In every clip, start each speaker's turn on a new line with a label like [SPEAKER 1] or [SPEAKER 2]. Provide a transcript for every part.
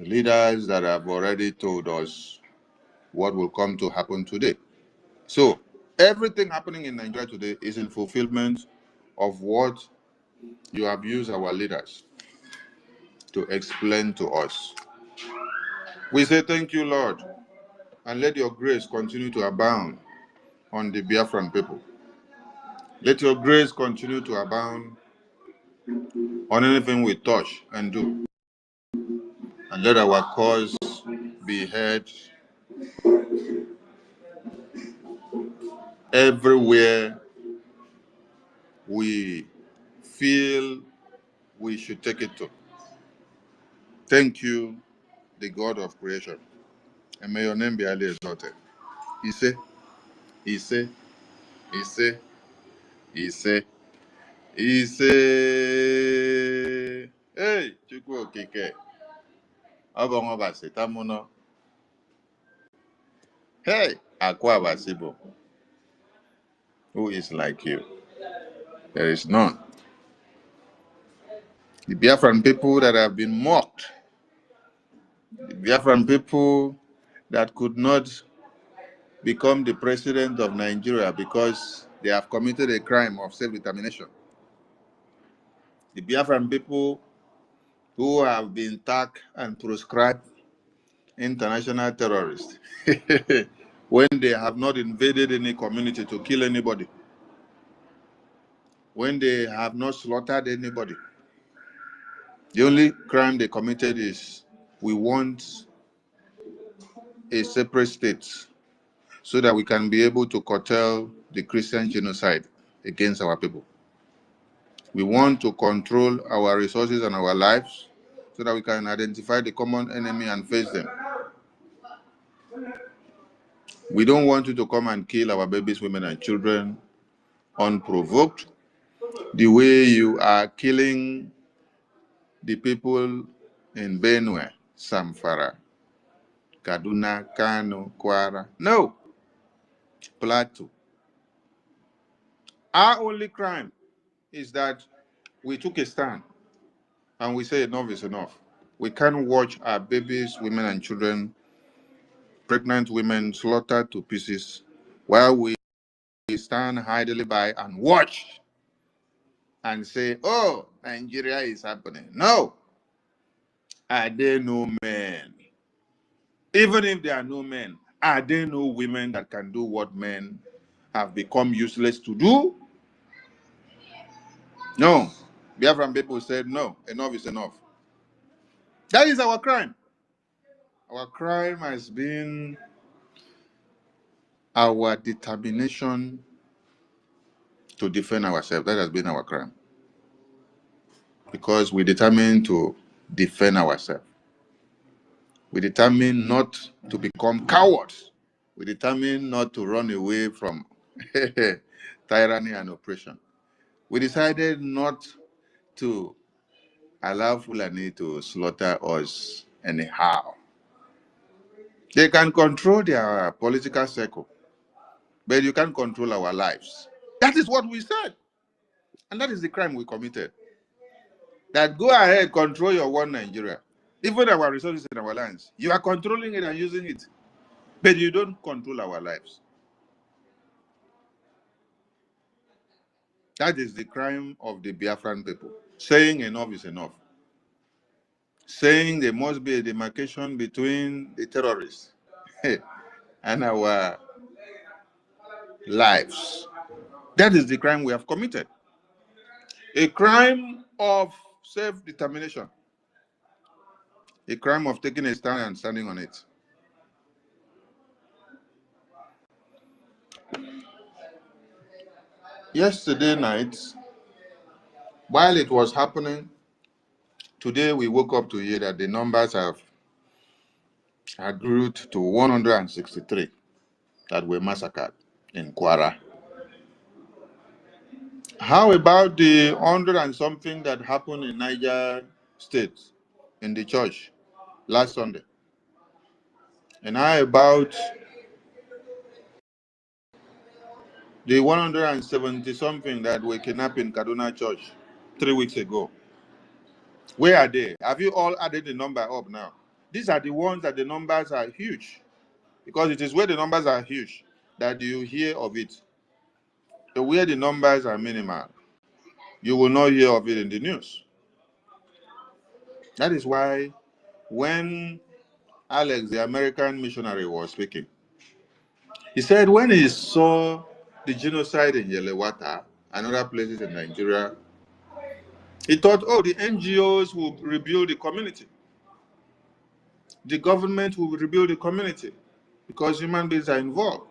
[SPEAKER 1] leaders that have already told us what will come to happen today. So everything happening in Nigeria today is in fulfillment of what you have used our leaders to explain to us. We say thank you, Lord, and let your grace continue to abound on the Biafran people. Let your grace continue to abound on anything we touch and do. And let our cause be heard everywhere we feel we should take it to. Thank you, the God of creation. And may your name be highly exalted. He say, he say, he say, he say, he say, hey, Chukwu Okike, Obongo Basi, Tamuno, hey, Akwa Basibo, who is like you? There is none. The Biafran people that have been mocked, the Biafran people that could not become the president of Nigeria because they have committed a crime of self-determination. The Biafran people who have been tagged and proscribed international terrorists when they have not invaded any community to kill anybody, when they have not slaughtered anybody. The only crime they committed is we want a separate state so that we can be able to curtail the Christian genocide against our people. We want to control our resources and our lives so that we can identify the common enemy and face them. We don't want you to come and kill our babies, women, and children unprovoked, the way you are killing the people in Benue, Samfara, Kaduna, KANU, Kwara. No, Plateau. Our only crime is that we took a stand and we say enough is enough. We can't watch our babies, women, and children, pregnant women slaughtered to pieces while we stand idly by and watch and say, oh, Nigeria is happening. No. Are there no men? Even if there are no men, are there no women that can do what men have become useless to do? No. Biafran people said, no, enough is enough. That is our crime. Our crime has been our determination to defend ourselves. That has been our crime. Because we determined to defend ourselves. We determined not to become cowards. We determined not to run away from tyranny and oppression. We decided not to allow Fulani to slaughter us anyhow. They can control their political circle, but you can't control our lives. That is what we said. And that is the crime we committed. That go ahead, control your one Nigeria. Even our resources in our lands. You are controlling it and using it, but you don't control our lives. That is the crime of the Biafran people. Saying enough is enough. Saying there must be a demarcation between the terrorists and our lives. That is the crime we have committed. A crime of self-determination. A crime of taking a stand and standing on it. Yesterday night, while it was happening, today we woke up to hear that the numbers have grew to 163 that were massacred in Kwara. How about the 100 and something that happened in Niger State in the church last Sunday? And how about the 170 something that were kidnapped in Kaduna Church 3 weeks ago? Where are they? Have you all added the number up now? These are the ones that the numbers are huge, because it is where the numbers are huge that you hear of it. So where the numbers are minimal, you will not hear of it in the news. That is why when Alex, the American missionary, was speaking, he said when he saw the genocide in Yelewata and other places in Nigeria, he thought, oh, the NGOs will rebuild the community. The government will rebuild the community because human beings are involved.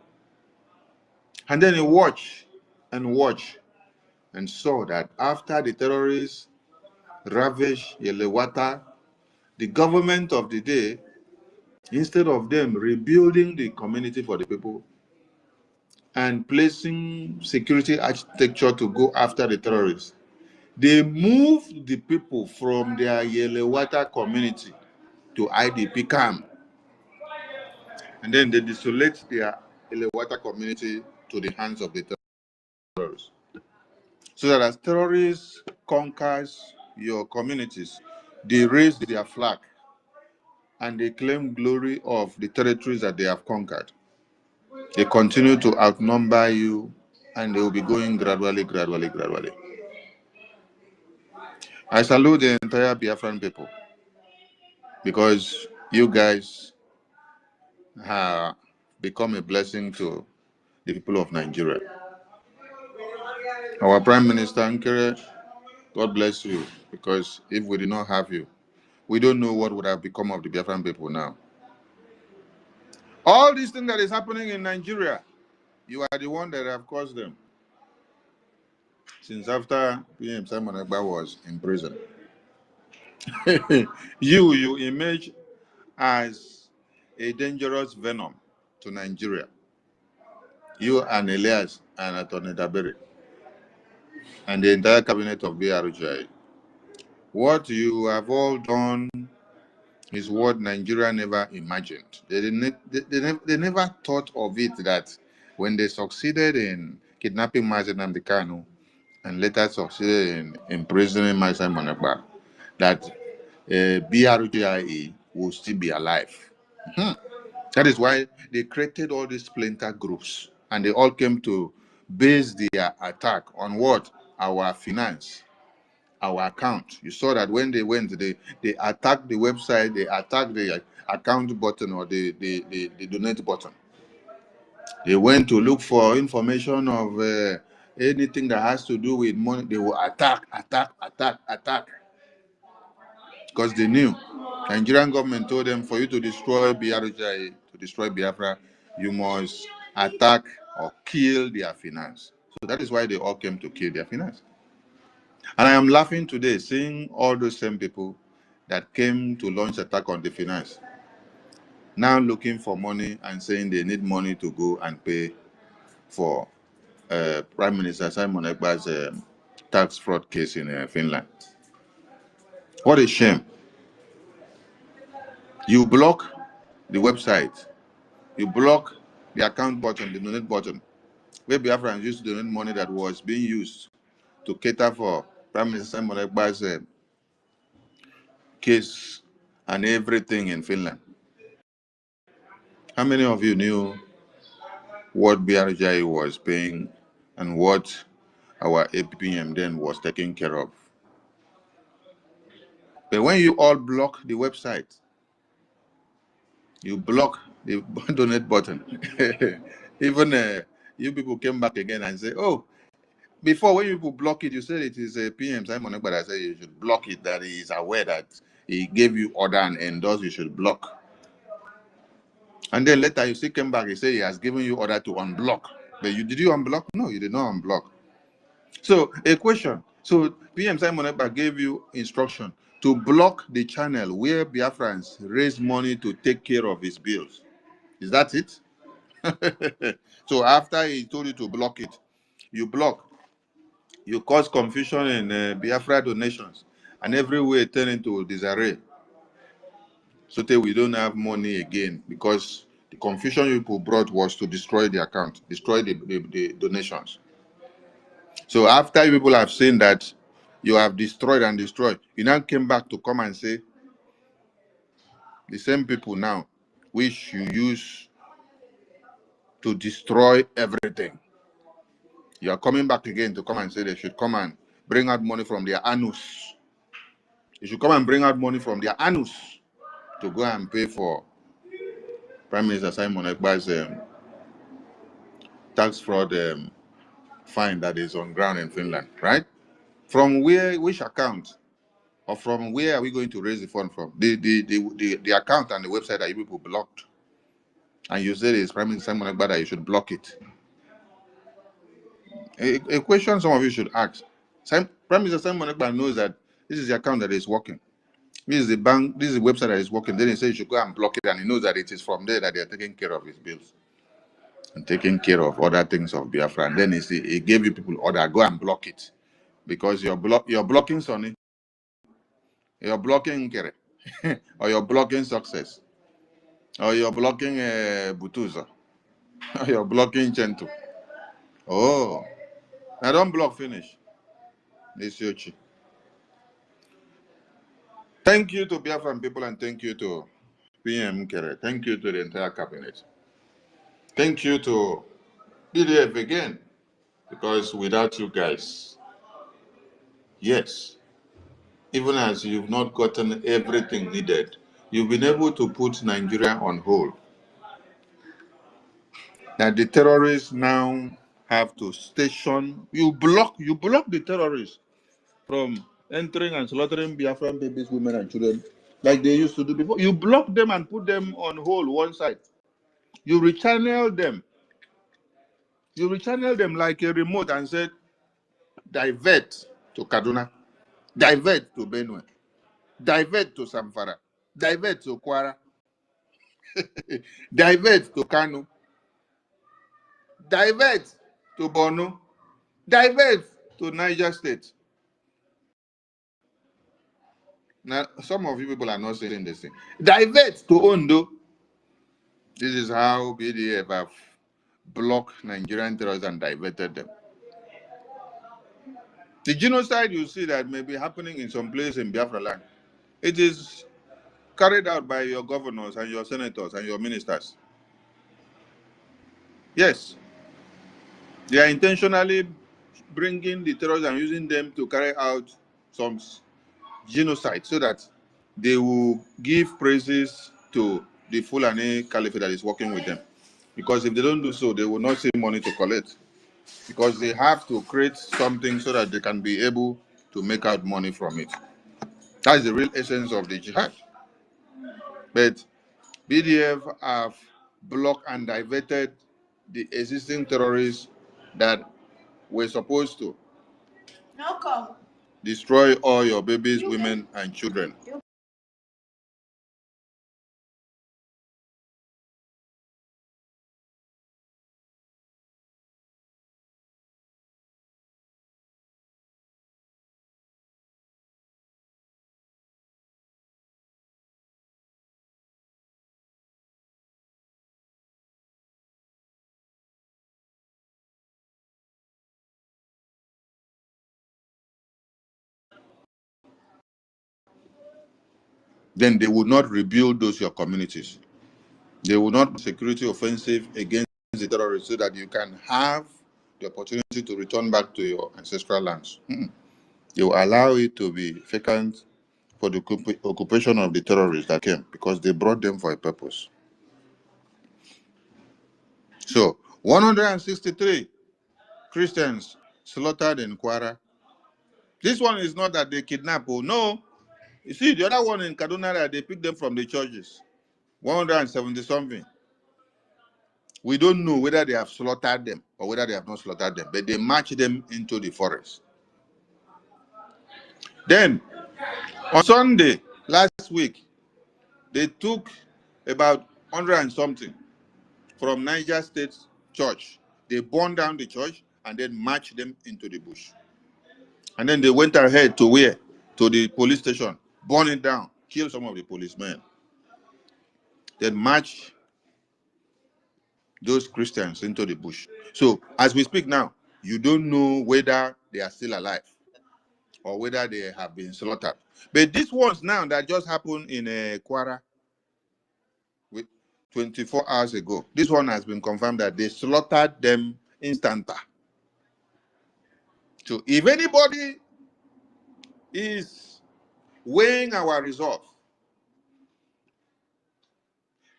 [SPEAKER 1] And then he watched and saw that after the terrorists ravaged Yelewata, the government of the day, instead of them rebuilding the community for the people and placing security architecture to go after the terrorists, they moved the people from their Yelewata community to IDP camp. And then they desolate their Yelewata community to the hands of the terrorists. So that as terrorists conquers your communities, they raise their flag and they claim glory of the territories that they have conquered. They continue to outnumber you and they will be going gradually. I salute the entire Biafran people because you guys have become a blessing to the people of Nigeria. Our Prime Minister NKERE, God bless you, because if we did not have you, we don't know what would have become of the Biafran people now. All these things that is happening in Nigeria, you are the one that have caused them. Since after PM Simon Ekpa was in prison, you emerge as a dangerous venom to Nigeria. You and Elias and Attorney Dabere and the entire cabinet of BRGI. What you have all done is what Nigeria never imagined. They never thought of it that when they succeeded in kidnapping NNAMDI KANU and later succeeded in imprisoning Simon Ekpa, that BRGIE will still be alive. That is why they created all these splinter groups, and they all came to base their attack on what? Our finance, our account. You saw that when they went, they attacked the website, they attacked the account button or the donate button. They went to look for information of anything that has to do with money. They will attack. Because they knew. Nigerian government told them, for you to destroy BRGI, to destroy Biafra, you must attack or kill their finance. So that is why they all came to kill their finance. And I am laughing today, seeing all those same people that came to launch attack on the finance, now looking for money and saying they need money to go and pay for Prime Minister Simon Ekpa's tax fraud case in Finland. What a shame. You block the website, you block the account button, the donate button, where Biafrans used to donate money that was being used to cater for Prime Minister Simon Ekpa's case and everything in Finland. How many of you knew what BRGI was paying and what our APPM then was taking care of? But when you all block the website, you block the donate button, even you people came back again and say, oh, before when you people block it, you said it is a PM Simon Ekpa that said you should block it, that he is aware that he gave you order and endorsed you should block. And then later you still came back, he said he has given you order to unblock. But did you unblock? No, you did not unblock. So a question. So PM Simon Ekpa gave you instruction to block the channel where Biafrans raise money to take care of his bills. Is that it? So after he told you to block it, you block. You cause confusion in Biafra donations, and everywhere turn into disarray. So that we don't have money again, because the confusion you people brought was to destroy the account, destroy the donations. So after you people have seen that you have destroyed and destroyed, you now came back to come and say The same people now, which you use to destroy everything. You are coming back again to come and say they should come and bring out money from their anus. You should come and bring out money from their anus to go and pay for Prime Minister Simon Ekpa's tax fraud fine that is on ground in Finland, right? From where, which account, or from where are we going to raise the fund from? The account and the website that you people blocked, and you said it's Prime Minister Simon Ekpa that you should block it. A question some of you should ask. Prime Minister Simon Ekpa knows that this is the account that is working. This is the bank, this is the website that is working. Then he says you should go and block it, and he knows that it is from there that they are taking care of his bills and taking care of other things of Biafra. And then he gave you people order, go and block it. Because you're blocking Sonny, you're blocking NKERE, or you're blocking Success, or you're blocking Butuza, or you're blocking Chento. Oh, I don't block finish. This Yochi. Thank you to Biafran people, and thank you to PM NKERE. Thank you to the entire cabinet. Thank you to BDF again, because without you guys, yes, even as you've not gotten everything needed, you've been able to put Nigeria on hold. That the terrorists now have to station, you block the terrorists from entering and slaughtering Biafran babies, women, and children like they used to do before. You block them and put them on hold one side. You rechannel them. You rechannel them like a remote and said, divert to Kaduna, divert to Benue, divert to Samfara, divert to Kwara, divert to KANU, divert to Borno, divert to Niger State. Now, some of you people are not saying this thing. Divert to Ondo. This is how BDF have blocked Nigerian terrorists and diverted them. The genocide you see that may be happening in some place in Biafra land, it is carried out by your governors and your senators and your ministers. Yes, they are intentionally bringing the terrorists and using them to carry out some genocide so that they will give praises to the Fulani Caliphate that is working with them. Because if they don't do so, they will not see money to collect. Because they have to create something so that they can be able to make out money from it. That's the real essence of the jihad. But BDF have blocked and diverted the existing terrorists that were supposed to destroy all your babies, women, and children. Then they would not rebuild those your communities. They will not be security offensive against the terrorists so that you can have the opportunity to return back to your ancestral lands. They will allow it to be vacant for the occupation of the terrorists that came because they brought them for a purpose. So, 163 Christians slaughtered in Kwara. This one is not that they kidnap. Oh, no. You see, the other one in Kaduna, they picked them from the churches. 170 something. We don't know whether they have slaughtered them or whether they have not slaughtered them, but they marched them into the forest. Then, on Sunday, last week, they took about 100 and something from Niger State Church. They burned down the church and then marched them into the bush. And then they went ahead to where? To the police station, burn it down, kill some of the policemen. Then march those Christians into the bush. So, as we speak now, you don't know whether they are still alive or whether they have been slaughtered. But these ones now that just happened in Kwara, 24 hours ago. This one has been confirmed that they slaughtered them instanta. So if anybody is weighing our resolve,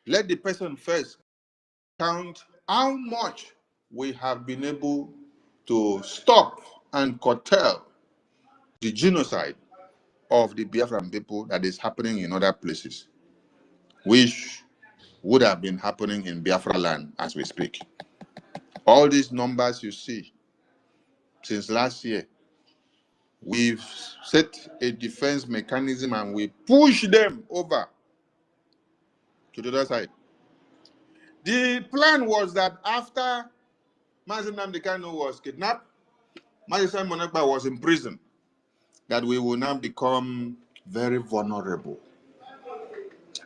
[SPEAKER 1] let the person first count how much we have been able to stop and curtail the genocide of the Biafran people that is happening in other places, which would have been happening in Biafra land as we speak. All these numbers you see since last year, we've set a defense mechanism and we push them over to the other side. The plan was that after NNAMDI KANU was kidnapped, Mazi Monekpa was in prison, that we will now become very vulnerable.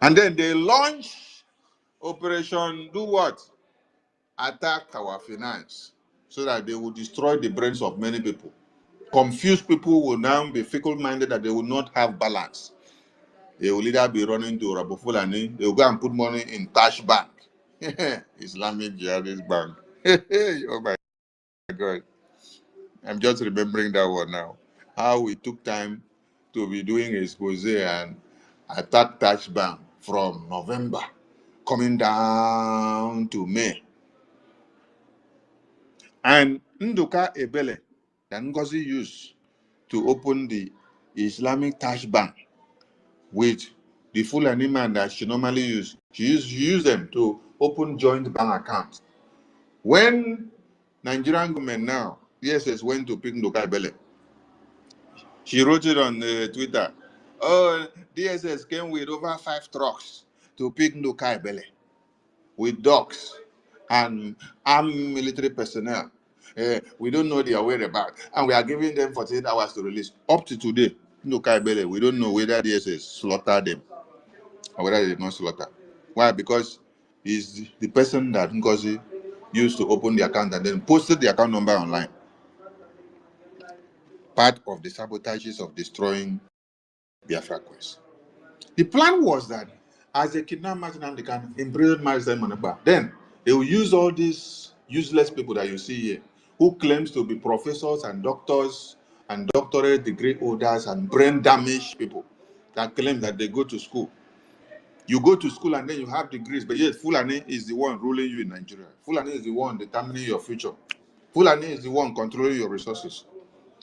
[SPEAKER 1] And then they launched Operation Do What? Attack our finance, so that they will destroy the brains of many people. Confused people will now be fickle-minded, that they will not have balance. They will either be running to Rabu Fulani, they will go and put money in Tash Bank, Islamic Jihadist Bank. Oh my God. I'm just remembering that one now. How we took time to be doing expose and attack Tash Bank from November, coming down to May. And Nduka Ebele, that Ngozi used to open the Islamic Tash Bank with the Fulani man that she normally used. She used them to open joint bank accounts. When Nigerian government now, DSS went to pick Nduka Ebele, she wrote it on Twitter. Oh, DSS came with over 5 trucks to pick Nduka Ebele with dogs and armed military personnel. We don't know their whereabouts, and we are giving them 48 hours to release. Up to today, Nduka Ebele, we don't know whether DSS slaughtered them or whether they did not slaughter. Why? Because he's the person that Ngozi used to open the account and then posted the account number online. Part of the sabotages of destroying Biafra Quest. The plan was that as they kidnap Martin, they can imprison Martin Monekpa. Then they will use all these useless people that you see here, who claims to be professors and doctors and doctorate degree holders and brain damaged people that claim that they go to school. You go to school and then you have degrees, but yet Fulani is the one ruling you in Nigeria. Fulani is the one determining your future. Fulani is the one controlling your resources.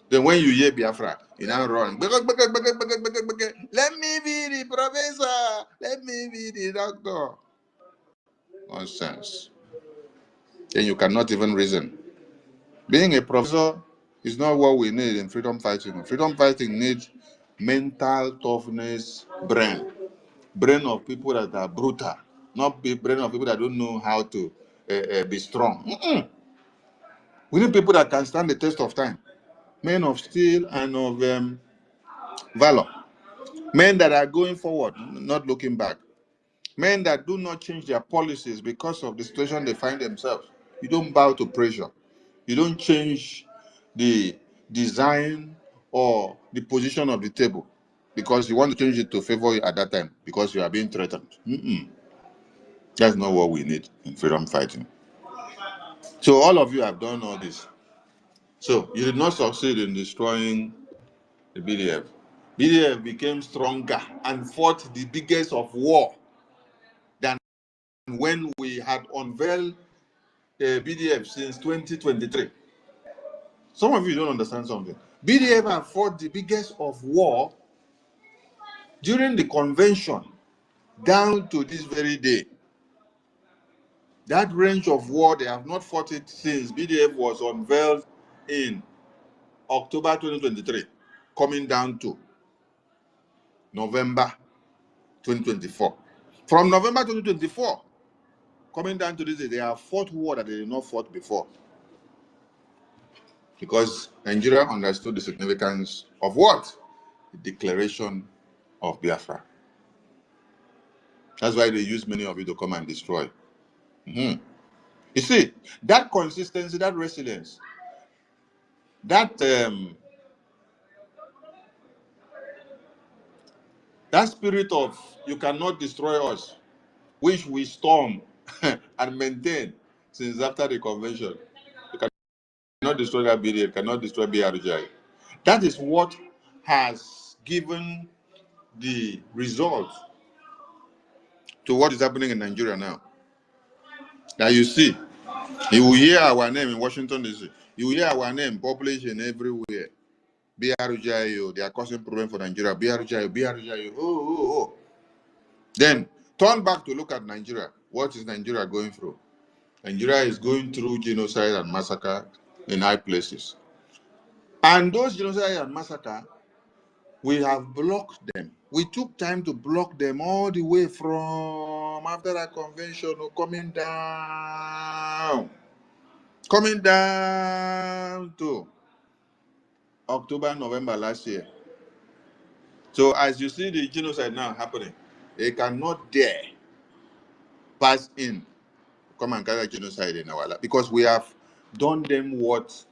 [SPEAKER 1] Then when you hear Biafra, you now run. Let me be the professor. Let me be the doctor. Nonsense. And you cannot even reason. Being a professor is not what we need in freedom fighting. Freedom fighting needs mental toughness, brain of people that are brutal, not brain of people that don't know how to be strong. We need people that can stand the test of time, men of steel and of valor, men that are going forward, not looking back, men that do not change their policies because of the situation they find themselves. You don't bow to pressure. You don't change the design or the position of the table because you want to change it to favor you at that time because you are being threatened. That's not what we need in freedom fighting. So all of you have done all this. So you did not succeed in destroying the BDF. BDF became stronger and fought the biggest of war than when we had unveiled the BDF since 2023. Some of you don't understand something. BDF have fought the biggest of war during the convention down to this very day. That range of war, they have not fought it since BDF was unveiled in October 2023, coming down to November 2024. From November 2024, coming down to this day, they have fought war that they did not fought before. Because Nigeria understood the significance of what? The declaration of Biafra. That's why they use many of you to come and destroy. You see, that consistency, that resilience, that spirit of you cannot destroy us, which we storm and maintain since after the convention. You cannot destroy that BDF, cannot destroy BRGI. That is what has given the result to what is happening in Nigeria now. Now you see, you will hear our name in Washington, D.C. You will hear our name published in everywhere. BRGIO, they are causing problem for Nigeria. BRGIO, BRGIO, oh. Then turn back to look at Nigeria. What is Nigeria going through? Nigeria is going through genocide and massacre in high places. And those genocide and massacre, we have blocked them. We took time to block them all the way from after that convention coming down to October, November last year. So as you see the genocide now happening, they cannot dare pass in, come and carry genocide in our life, because we have done them what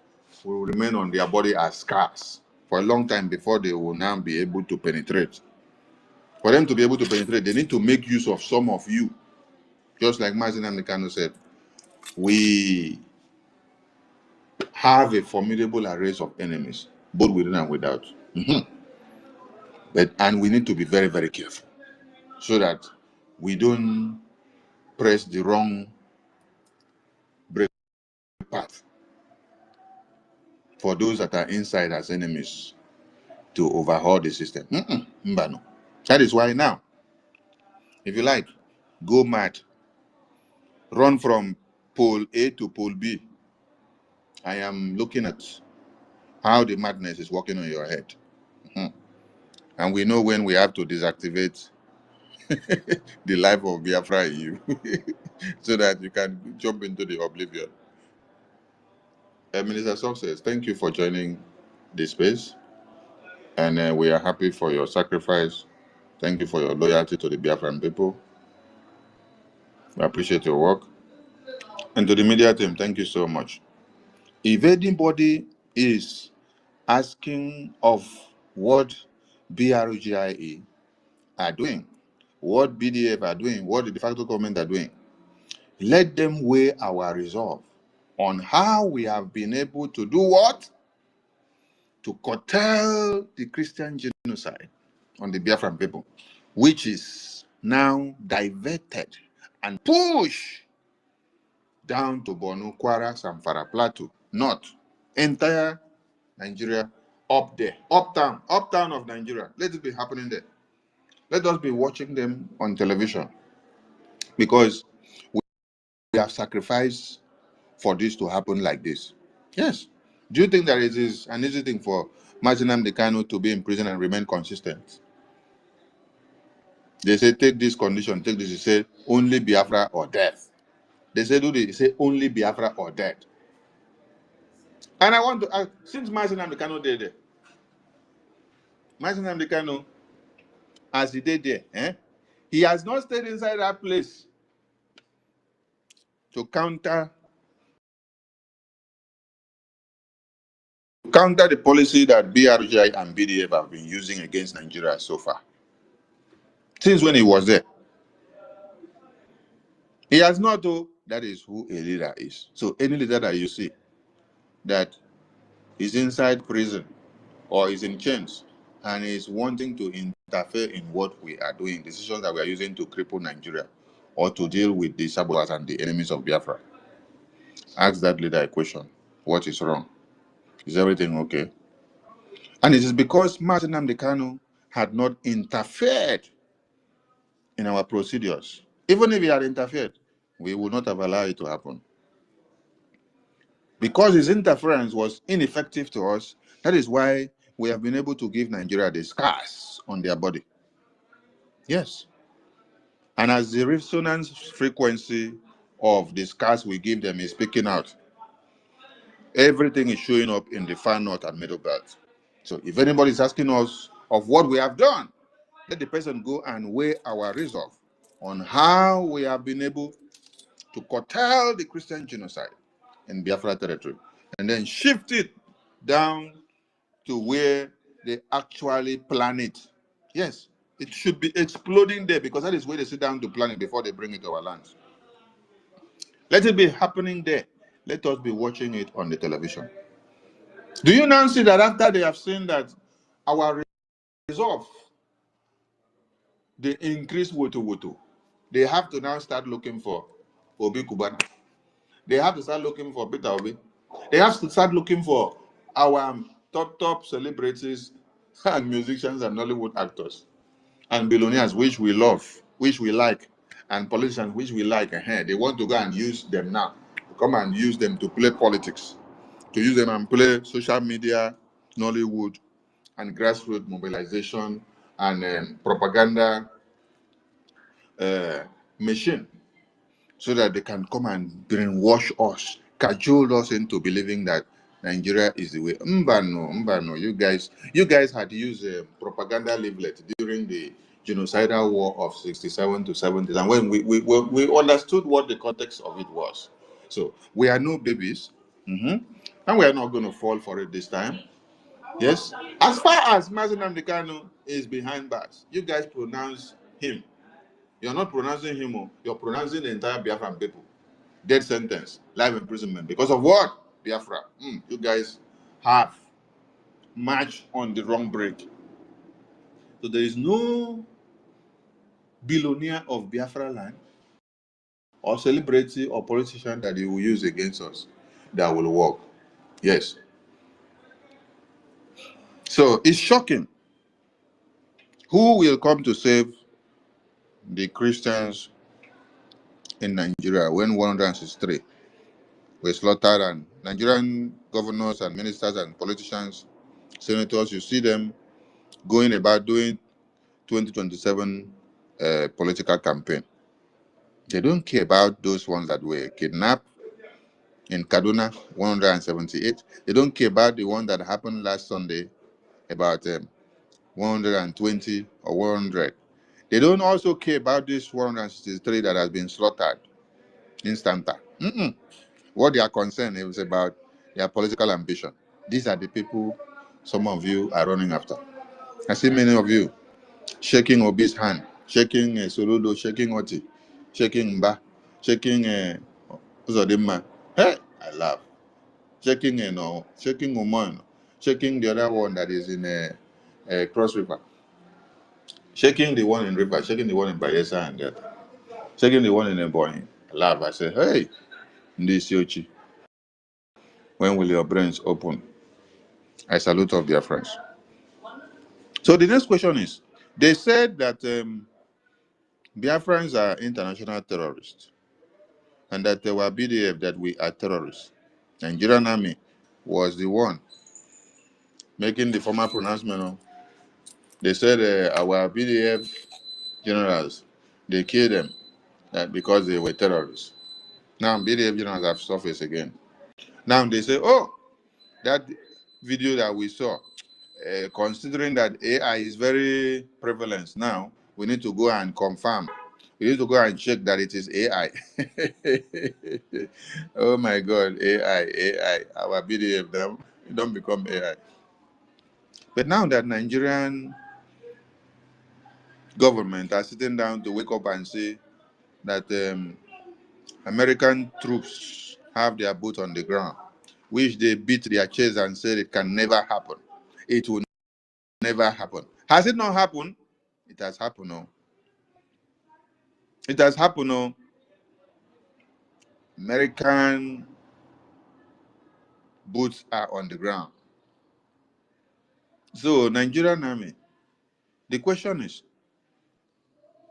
[SPEAKER 1] will remain on their body as scars for a long time before they will now be able to penetrate. For them to be able to penetrate, they need to make use of some of you. Just like NNAMDI KANU said, we have a formidable array of enemies, both within and without. And we need to be very, very careful so that we don't press the wrong break path for those that are inside as enemies to overhaul the system. Mbano. That is why now, if you like, go mad, run from pole A to pole B. I am looking at how the madness is working on your head. And we know when we have to deactivate the life of Biafra in you so that you can jump into the oblivion. Minister Success, thank you for joining this space. And we are happy for your sacrifice. Thank you for your loyalty to the Biafran people. We appreciate your work. And to the media team, thank you so much. If anybody is asking of what BRGIE are doing, what BDF are doing, what the de facto government are doing, let them weigh our resolve on how we have been able to do what? To curtail the Christian genocide on the Biafran people, which is now diverted and pushed down to Borno, Kwara, Zamfara, Plateau, North, entire Nigeria, up there, uptown of Nigeria. Let it be happening there. Let us be watching them on television, because we have sacrificed for this to happen like this. Yes. Do you think that it is an easy thing for NNAMDI KANU to be in prison and remain consistent? They say, take this condition, take this. They say, only Biafra or death. They say, they say, only Biafra or death. And I want to ask, since NNAMDI KANU did there, NNAMDI KANU, as he did there, he has not stayed inside that place to counter the policy that BRGI and BDF have been using against Nigeria so far. Since when he was there. He has not, though. That is who a leader is. So any leader that you see that is inside prison or is in chains and is wanting to interfere in what we are doing, decisions that we are using to cripple Nigeria or to deal with the saboteurs and the enemies of Biafra, ask that leader a question. What is wrong? Is everything okay? And it is because NNAMDI KANU had not interfered in our procedures. Even if he had interfered, we would not have allowed it to happen. Because his interference was ineffective to us, that is why we have been able to give Nigeria the scars on their body. Yes. And as the resonance frequency of the scars we give them is picking out, everything is showing up in the far north and middle belt. So if anybody is asking us of what we have done, let the person go and weigh our resolve on how we have been able to curtail the Christian genocide in Biafra territory, and then shift it down to where they actually plan it. Yes, It should be exploding there because that is where they sit down to plan it before they bring it to our lands. Let it be happening there. Let us be watching it on the television. Do you now see that after they have seen that our resolve, they increase woto, they have to now start looking for Obi Kubana. They have to start looking for Peter Obi. They have to start looking for our top celebrities and musicians and Hollywood actors and billionaires, which we love, which we like, and politicians, which we like. They want to go and use them now. Come and use them to play politics, to use them and play social media, Nollywood, and grassroots mobilization and propaganda machine, so that they can come and brainwash us, cajole us into believing that Nigeria is the way. Mbano, you guys had used a propaganda leaflet during the genocidal war of 67 to 70, and when we understood what the context of it was. So we are no babies, and we are not going to fall for it this time. Yes, as far as NNAMDI KANU is behind bars, you guys pronounce him. You're not pronouncing him, you're pronouncing the entire Biafran people. Death sentence, life imprisonment. Because of what? Biafra. You guys have marched on the wrong break. So there is no billionaire of Biafra land or celebrity or politician that you will use against us that will work. Yes. So it's shocking. Who will come to save the Christians in Nigeria when 163 were slaughtered, and Nigerian governors and ministers and politicians, senators, you see them going about doing 2027 political campaign. They don't care about those ones that were kidnapped in Kaduna, 178. They don't care about the one that happened last Sunday, about 120 or 100. They don't also care about this 163 that has been slaughtered instanta. What they are concerned is about their political ambition. These are the people some of you are running after. I see many of you shaking Obi's hand, shaking Soludo, shaking Oti, shaking Mba, shaking Uzodimma. Hey, I laugh. Shaking shaking Umon, shaking the other one that is in Cross River, shaking the one in River, shaking the one in Bayelsa and Delta, shaking the one in Ebonyi. I laugh. I say, hey, this Yochi, when will your brains open? I salute of their friends. So the next question is, they said that Biafrans are international terrorists and that they were BDF, that we are terrorists. Nigerian army was the one making the formal pronouncement. They said our BDF generals, they killed them because they were terrorists. Now BDF generals have surfaced again. Now they say, oh, that video that we saw, considering that AI is very prevalent now, we need to go and confirm. We need to go and check that it is AI. Oh my God, AI. Our BDF, don't become AI. But now that Nigerian government are sitting down to wake up and say that American troops have their boot on the ground, which they beat their chest and said it can never happen. It will never happen. Has it not happened? It has happened. No. It has happened. No. American boots are on the ground. So Nigerian army. The question is,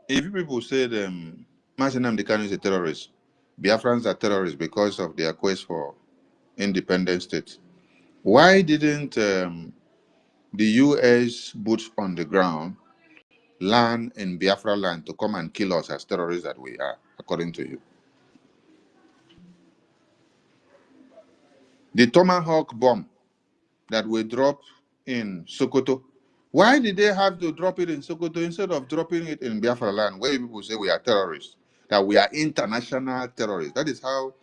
[SPEAKER 1] if you people said NNAMDI KANU is a terrorist, Biafrans are terrorists because of their quest for independent state, why didn't the U.S. boots on the ground land in Biafra land to come and kill us as terrorists that we are, according to you? The Tomahawk bomb that we dropped in Sokoto, why did they have to drop it in Sokoto instead of dropping it in Biafra land, where people say we are terrorists, that we are international terrorists? That is how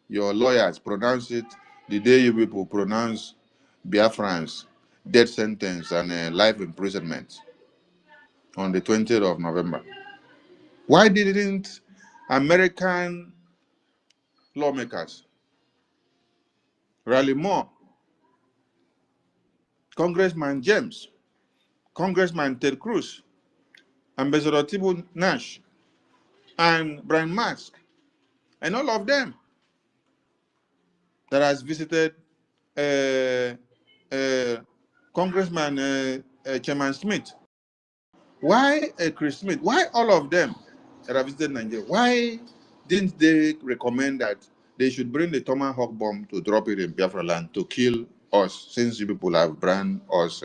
[SPEAKER 1] your lawyers pronounce it the day you people pronounce Biafrans death sentence and life imprisonment. on the 20th of November. Why didn't American lawmakers rally more? Congressman James, Congressman Ted Cruz, Ambassador Tibu Nash, and Brian Mask, and all of them that has visited Congressman Chairman Smith. Why Chris Smith? Why all of them that have visited Nigeria? Why didn't they recommend that they should bring the Tomahawk bomb to drop it in Biafra land to kill us, since you people have branded us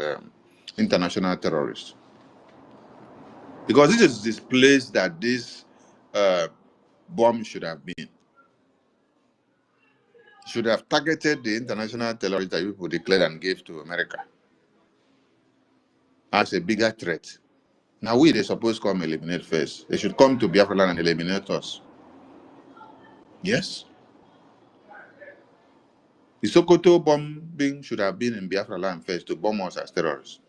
[SPEAKER 1] international terrorists? Because this is this place that this bomb should have been. Should have targeted the international terrorists that you people declared and gave to America as a bigger threat. Now they're supposed to come eliminate first. They should come to Biafra land and eliminate us. Yes. The Sokoto bombing should have been in Biafra land first to bomb us as terrorists,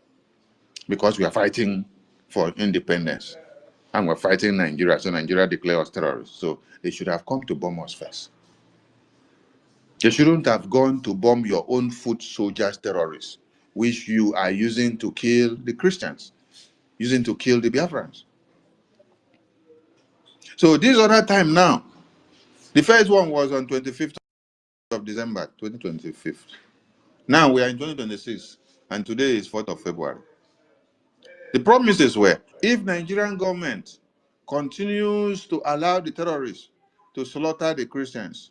[SPEAKER 1] because we are fighting for independence and we're fighting Nigeria, so Nigeria declared us terrorists. So they should have come to bomb us first. They shouldn't have gone to bomb your own foot soldiers, terrorists, which you are using to kill the Christians, using to kill the Biafrans. So this other time now, the first one was on 25th of December, 2025. Now we are in 2026, and today is 4th of February. The promises were, if Nigerian government continues to allow the terrorists to slaughter the Christians,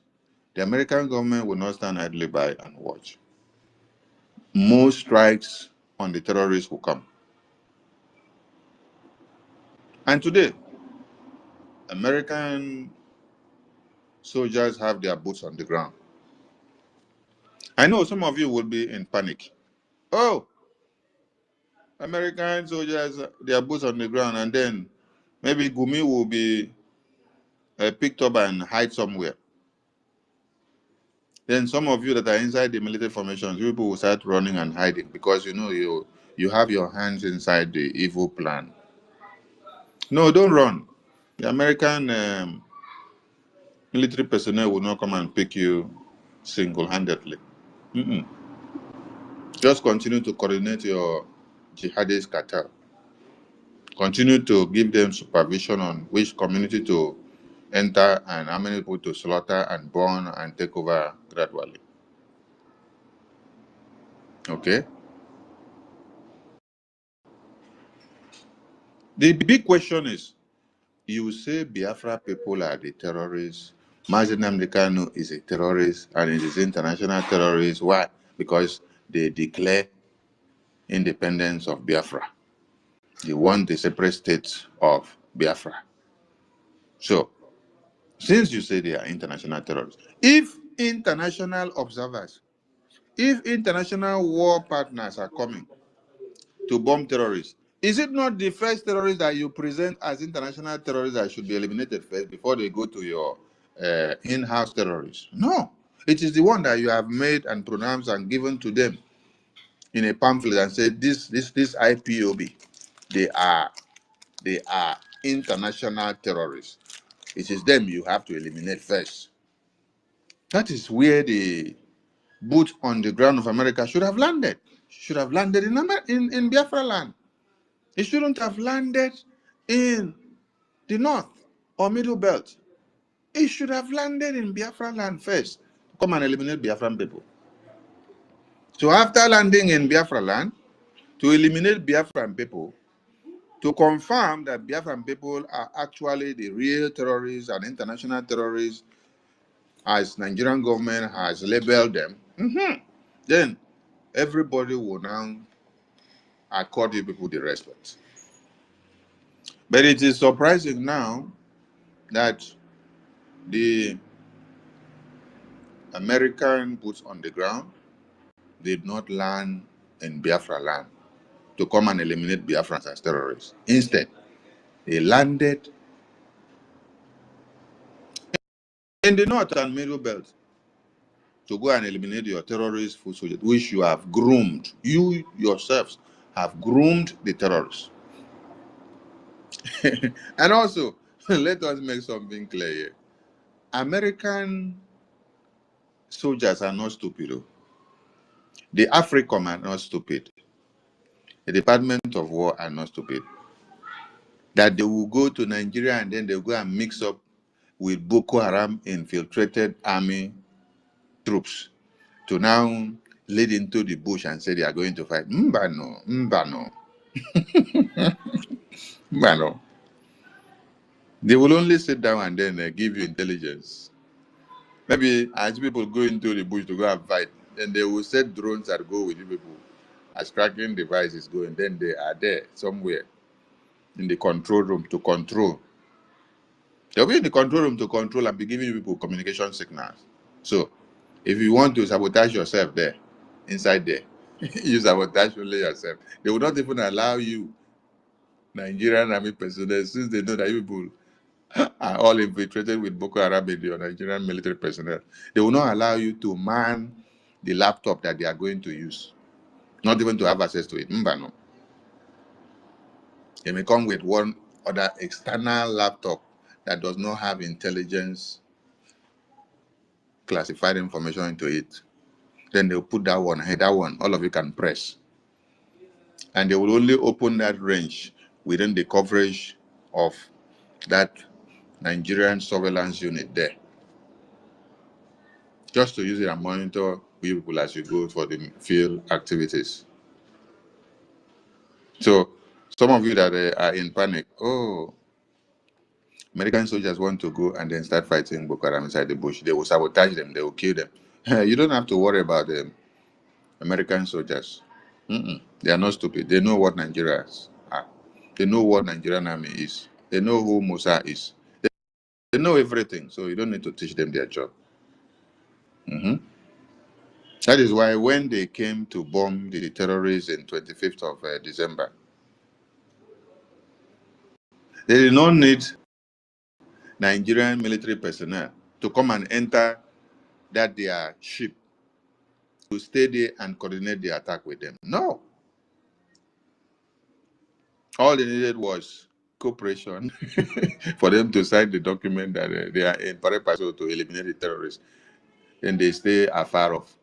[SPEAKER 1] the American government will not stand idly by and watch. More strikes on the terrorists will come. And today, American soldiers have their boots on the ground. I know some of you will be in panic. Oh, American soldiers, their boots on the ground, and then maybe Gumi will be picked up and hide somewhere. Then some of you that are inside the military formations, people will start running and hiding, because you know you have your hands inside the evil plan. No, don't run. The American military personnel will not come and pick you single-handedly. Just continue to coordinate your jihadist cartel. Continue to give them supervision on which community to enter and how many people to slaughter and burn and take over gradually. Okay? The big question is, you say Biafra people are the terrorists, NNAMDI KANU is a terrorist, and it is international terrorist. Why? Because they declare independence of Biafra. They want the separate states of Biafra. So, since you say they are international terrorists, if international observers, if international war partners are coming to bomb terrorists, is it not the first terrorists that you present as international terrorists that should be eliminated first before they go to your in-house terrorists? No. It is the one that you have made and pronounced and given to them in a pamphlet and said, this IPOB, they are international terrorists. It is them you have to eliminate first. That is where the boot on the ground of America should have landed. Should have landed in Biafra land. It shouldn't have landed in the north or middle belt. It should have landed in Biafra land first. Come and eliminate Biafran people. So after landing in Biafra land, to eliminate Biafran people, to confirm that Biafran people are actually the real terrorists and international terrorists, as Nigerian government has labeled them, then everybody will now accord you people the respect. But it is surprising now that the American boots on the ground did not land in Biafra land to come and eliminate Biafrans as terrorists. Instead, they landed in the north and middle belt to go and eliminate your terrorist foot soldiers, which you have groomed. You yourselves have groomed the terrorists. And also, let us make something clear here. American soldiers are not stupid. Oh. The AFRICOM are not stupid. The Department of War are not stupid. That they will go to Nigeria and then they'll go and mix up with Boko Haram infiltrated army troops to now lead into the bush and say they are going to fight. Mbano, mbano, mbano. They will only sit down and then give you intelligence. Maybe as people go into the bush to go and fight, then they will set drones that go with the people. As tracking device is going, then they are there somewhere in the control room to control. They'll be in the control room to control and be giving people communication signals. So, if you want to sabotage yourself there, inside there, you sabotage only yourself. They will not even allow you, Nigerian army personnel, since they know that you people are all infiltrated with Boko Haram and your Nigerian military personnel. They will not allow you to man the laptop that they are going to use, not even to have access to it. No. They may come with one other external laptop that does not have intelligence classified information into it. Then they'll put that one, hey, that one, all of you can press. And they will only open that range within the coverage of that Nigerian surveillance unit there. Just to use it and monitor you people as you go for the field activities. So, some of you that are in panic, oh, American soldiers want to go and then start fighting Boko Haram inside the bush. They will sabotage them, they will kill them. You don't have to worry about them. American soldiers. They are not stupid. They know what Nigerians are. They know what Nigerian army is. They know who Musa is. They know everything, so you don't need to teach them their job. That is why when they came to bomb the terrorists in 25th of December, they did not need Nigerian military personnel to come and enter that their ship to stay there and coordinate the attack with them. No. All they needed was cooperation for them to sign the document that they are in Parepaso to eliminate the terrorists. Then they stay afar off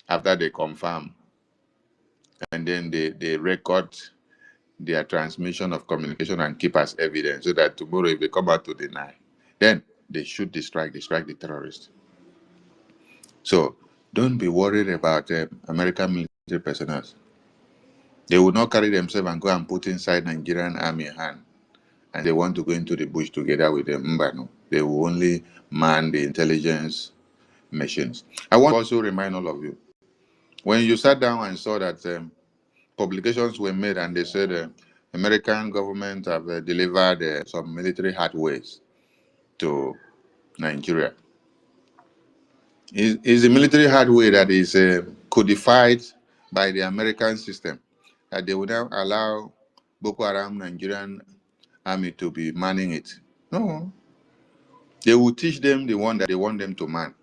[SPEAKER 1] after they confirm. And then they record their transmission of communication and keep as evidence so that tomorrow if they come out to deny, then they shoot the strike, they strike the terrorists. So don't be worried about American military personnel. They will not carry themselves and go and put inside Nigerian army hand and they want to go into the bush together with them. No. They will only man the intelligence machines. I want to also remind all of you, when you sat down and saw that publications were made and they said American government have delivered some military hardware to Nigeria. Is the military hardware that is codified by the American system that they would now allow Boko Haram Nigerian army to be manning it? No. They will teach them the one that they want them to man.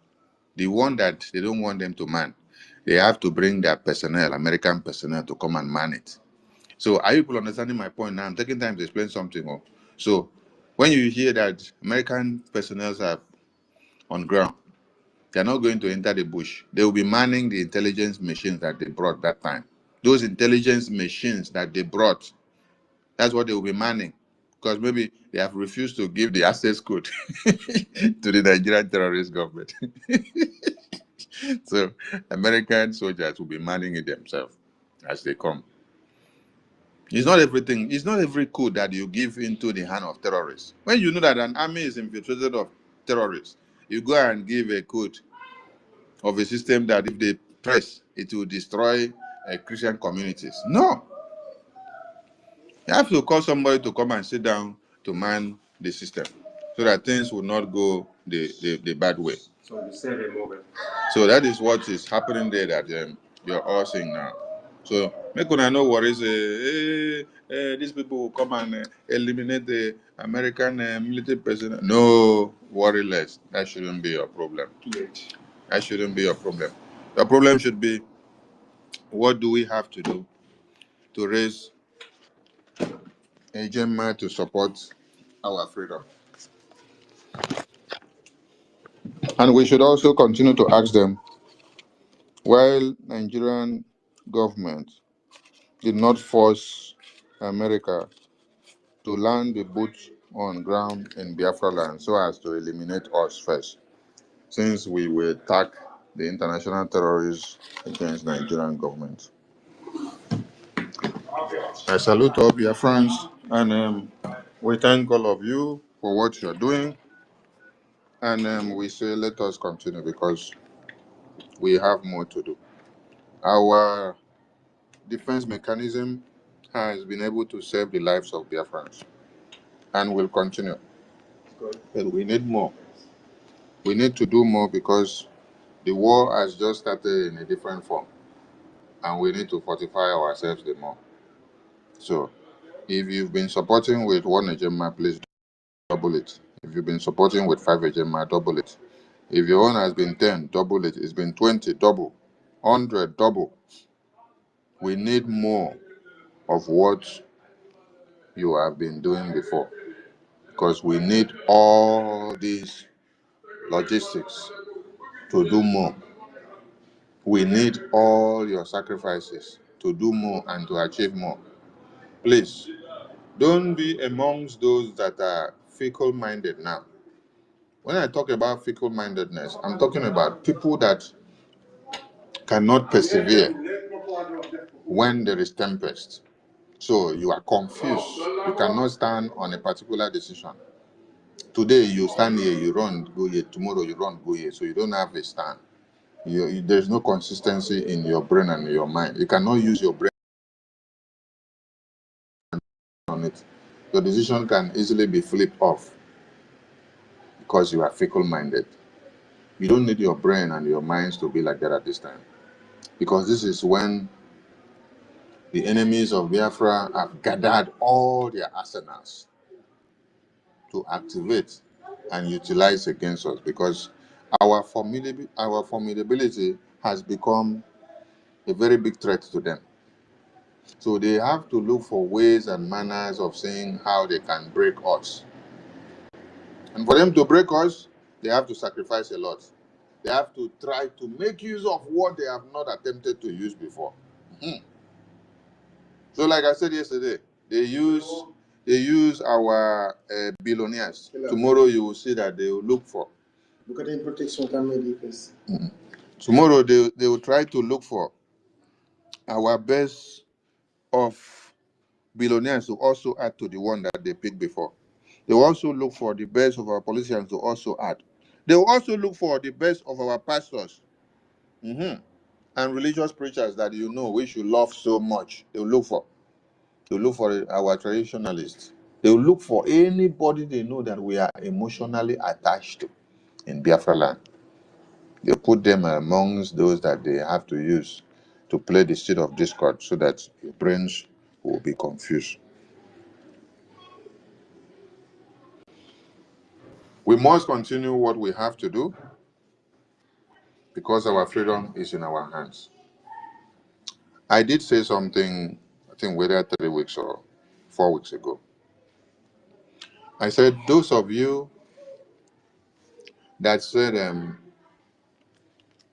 [SPEAKER 1] The one that they don't want them to man, they have to bring their personnel, American personnel, to come and man it. So are you people understanding my point now? I'm taking time to explain something. So when you hear that American personnel are on ground, they're not going to enter the bush. They will be manning the intelligence machines that they brought that time. Those intelligence machines that they brought, that's what they will be manning. Because maybe they have refused to give the access code to the Nigerian terrorist government. So American soldiers will be manning it themselves as they come. It's not everything. It's not every code that you give into the hand of terrorists. When you know that an army is infiltrated of terrorists, you go and give a code of a system that if they press, it will destroy Christian communities. No. You have to call somebody to come and sit down to man the system so that things will not go the bad way. So you said remove it. So that is what is happening there that you're all seeing now. So make una no worries. These people will come and eliminate the American military personnel. No, worry less. That shouldn't be your problem. That shouldn't be your problem. The problem should be, what do we have to do to raise agenda to support our freedom. And we should also continue to ask them, while Nigerian government did not force America to land the boots on ground in Biafra land so as to eliminate us first, since we will attack the international terrorists against Nigerian government. I salute all Biafrans, and we thank all of you for what you're doing, and we say let us continue because we have more to do. Our defense mechanism has been able to save the lives of Biafrans and will continue. But we need more. We need to do more because the war has just started in a different form and we need to fortify ourselves the more. So, if you've been supporting with 1 agenda, please double it. If you've been supporting with 5 agenda, double it. If your own has been 10, double it. It's been 20, double. 100, double. We need more of what you have been doing before because we need all these logistics to do more. We need all your sacrifices to do more and to achieve more. Please, don't be amongst those that are fickle-minded now. When I talk about fickle-mindedness, I'm talking about people that cannot persevere when there is tempest. So you are confused. You cannot stand on a particular decision. Today you stand here, you run, go here. Tomorrow you run, go here. So you don't have a stand. There's no consistency in your brain and your mind. You cannot use your brain on it. Your decision can easily be flipped off because you are fickle-minded. You don't need your brain and your minds to be like that at this time. Because this is when the enemies of Biafra have gathered all their arsenals to activate and utilize against us, because our formidability has become a very big threat to them. So they have to look for ways and manners of saying how they can break us. And for them to break us, they have to sacrifice a lot. They have to try to make use of what they have not attempted to use before. So like I said yesterday, they use our billionaires. Tomorrow you will see that they will look for. Tomorrow they will try to look for our best of billionaires to also add to the one that they picked before. They will also look for the best of our politicians to also add. They will also look for the best of our pastors and religious preachers that we should love so much. They will look for. They will look for our traditionalists. They will look for anybody they know that we are emotionally attached to in Biafra land. They put them amongst those that they have to use to play the seed of discord so that your brains will be confused. We must continue what we have to do because our freedom is in our hands. I did say something, I think whether 3 weeks or 4 weeks ago. I said, those of you that said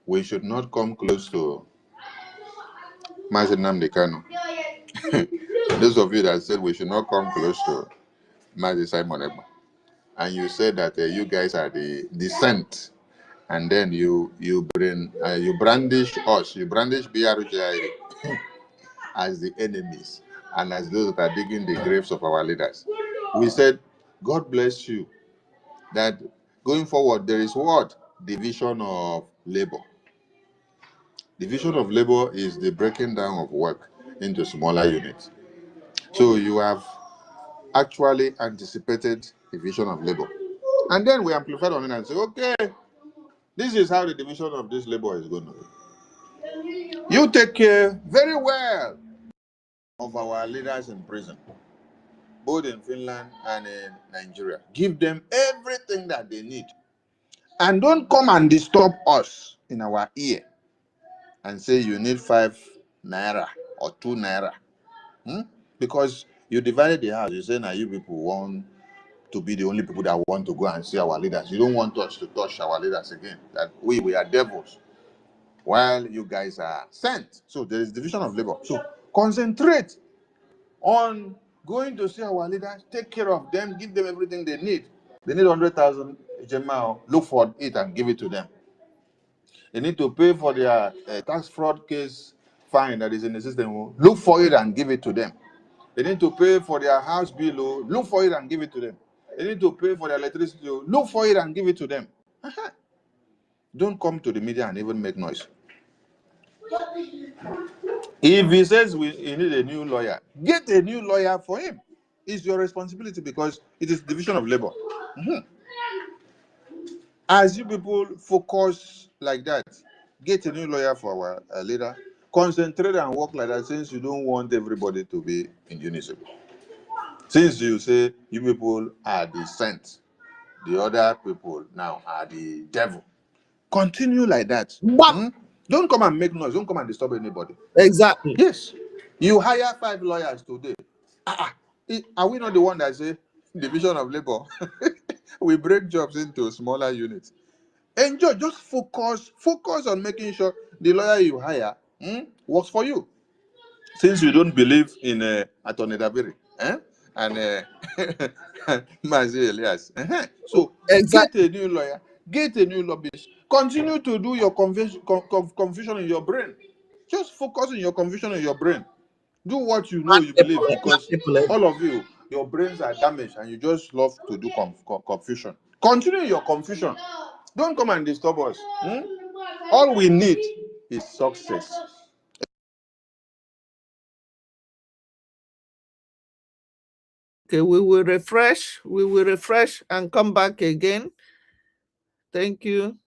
[SPEAKER 1] we should not come close to NNAMDI KANU. Those of you that said we should not come close to Mazi Simon Ekpa, and you said that you guys are the descent, and then you brandish us, you brandish BRGI as the enemies and as those that are digging the graves of our leaders. We said, God bless you. That going forward, there is what? Division of labor. Division of labor is the breaking down of work into smaller units. So you have actually anticipated division of labor. And then we amplified on it and say, okay, this is how the division of this labor is going to be. You take care very well of our leaders in prison, both in Finland and in Nigeria. Give them everything that they need. And don't come and disturb us in our ear and say you need 5 naira or 2 naira. Because You divided the house. You say, now you people want to be the only people that want to go and see our leaders. You don't want us to touch our leaders again. That we are devils, while you guys are sent. So there is division of labor. So concentrate on going to see our leaders, take care of them, give them everything they need. They need 100,000 Jemao, look for it and give it to them. They need to pay for their tax fraud case fine that is in the system. Look for it and give it to them. They need to pay for their house bill. Look for it and give it to them. They need to pay for their electricity. Look for it and give it to them. Don't come to the media and even make noise. If he says he need a new lawyer, get a new lawyer for him. It's your responsibility because it is division of labor. As you people focus like that, get a new lawyer for our leader. Concentrate and work like that, since you don't want everybody to be in unison. Since you say you people are the saints, the other people now are the devil. Continue like that. Don't come and make noise. Don't come and disturb anybody.
[SPEAKER 2] Exactly.
[SPEAKER 1] Yes. You hire 5 lawyers today. Are we not the one that say division of labor? We break jobs into smaller units. Enjoy. Just focus on making sure the lawyer you hire works for you. Since you don't believe in Attorney Dabiri and Mazi Elias, so
[SPEAKER 2] Exactly.
[SPEAKER 1] get a new lawyer, get a new lobbyist. Continue to do your confusion in your brain. Just focus on your confusion in your brain. Do what you know you believe, because all of you, your brains are damaged and you just love to do confusion. Continue your confusion. Don't come and disturb us. All we need is success.
[SPEAKER 2] Okay, we will refresh and come back again. Thank you.